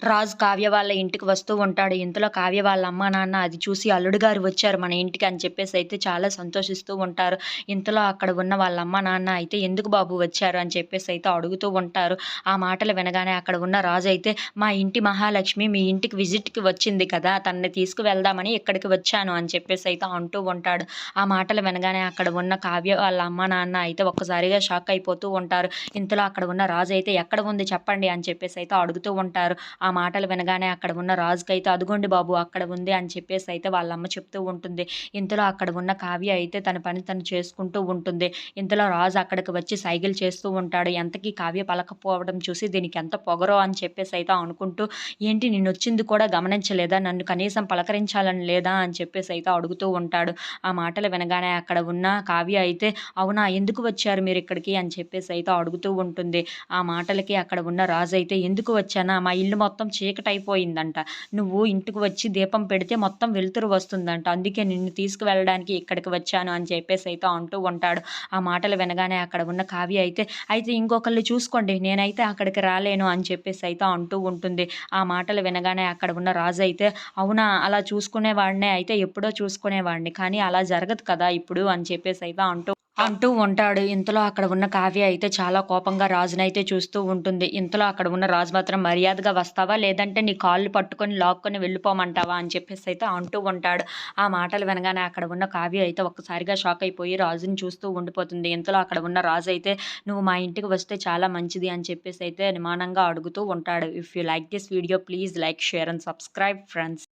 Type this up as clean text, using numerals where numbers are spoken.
రాజు కావ్య వాళ్ళ ఇంటికి వస్తూ ఉంటాడు. ఇంతలో కావ్య వాళ్ళ అమ్మా, నాన్న అది చూసి అల్లుడు గారు వచ్చారు మన ఇంటికి అని చెప్పేసైతే చాలా సంతోషిస్తూ ఉంటారు. ఇంతలో అక్కడ ఉన్న వాళ్ళ అమ్మా, నాన్న అయితే ఎందుకు బాబు వచ్చారు అని చెప్పేసైతే అడుగుతూ ఉంటారు. ఆ మాటలు వినగానే అక్కడ ఉన్న రాజైతే మా ఇంటి మహాలక్ష్మి మీ ఇంటికి విజిట్‌కి వచ్చింది కదా! తనని తీసుకువెళ్దామని ఇక్కడికి వచ్చాను అని చెప్పేసైతే అంటూ ఉంటాడు. ఆ మాటలు వినగానే అక్కడ ఉన్న కావ్య వాళ్ళ అమ్మా, నాన్న అయితే ఒక్కసారిగా షాక్ అయిపోతూ ఉంటారు. ఇంతలో అక్కడ ఉన్న రాజు అయితే ఎక్కడ ఉంది చెప్పండి అని చెప్పేసైతే అడుగుతూ ఉంటారు. ఆ మాటలు వినగానే అక్కడ ఉన్న రాజుకైతే అదుగోండి బాబు అక్కడ ఉంది అని చెప్పేసైతే వాళ్ళమ్మ చెప్తూ ఉంటుంది. ఇంతలో అక్కడ ఉన్న కావ్య అయితే తన పని తను చేసుకుంటూ ఉంటుంది. ఇంతలో రాజు అక్కడికి వచ్చి సైగలు చేస్తూ ఉంటాడు. ఎంతకీ కావ్య పలకపోవడం చూసి దీనికి ఎంత పొగరో అని చెప్పేసైతే అనుకుంటూ, ఏంటి నిన్నొచ్చింది కూడా గమనించలేదా? నన్ను కనీసం పలకరించాలని లేదా? అని చెప్పేసైతే అడుగుతూ ఉంటాడు. ఆ మాటలు వినగానే అక్కడ ఉన్న కావ్య అయితే, అవునా ఎందుకు వచ్చారు మీరిక్కడికి? అని చెప్పేసైతే అడుగుతూ ఉంటుంది. ఆ మాటలకి అక్కడ ఉన్న రాజైతే, ఎందుకు వచ్చానా? మా ఇల్లు మొత్తం చీకటైపోయిందంట. నువ్వు ఇంటికి వచ్చి దీపం పెడితే మొత్తం వెలుతురు వస్తుందంట. అందుకే నిన్ను తీసుకువెళ్ళడానికి ఇక్కడికి వచ్చాను అని చెప్పేసైతే అంటూ ఉంటాడు. ఆ మాటలు వినగానే అక్కడ ఉన్న కావ్య అయితే ఇంకొకళ్ళని చూసుకోండి. నేనైతే అక్కడికి రాలేను అని చెప్పేసైతే అంటూ ఉంటుంది. ఆ మాటలు వినగానే అక్కడ ఉన్న రాజు అయితే, అవునా! అలా చూసుకునేవాడినే అయితే ఎప్పుడో చూసుకునేవాడిని. కానీ అలా జరగదు కదా ఇప్పుడు అని చెప్పేసైతే అంటూ అంటూ ఉంటాడు. ఇంతలో అక్కడ ఉన్న కావ్య అయితే చాలా కోపంగా రాజునైతే చూస్తూ ఉంటుంది. ఇంతలో అక్కడ ఉన్న రాజు మాత్రం మర్యాదగా వస్తావా? లేదంటే నీ కాళ్ళు పట్టుకొని లాక్కొని వెళ్ళిపోమంటావా? అని చెప్పేసైతే అంటూ ఉంటాడు. ఆ మాటలు వినగానే అక్కడ ఉన్న కావ్య అయితే ఒక్కసారిగా షాక్ అయిపోయి రాజుని చూస్తూ ఉండిపోతుంది. ఇంతలో అక్కడ ఉన్న రాజు అయితే, నువ్వు మా ఇంటికి వస్తే చాలా మంచిది అని చెప్పేసైతే అనుమానంగా అడుగుతూ ఉంటాడు. If you like this video please like, share and subscribe friends.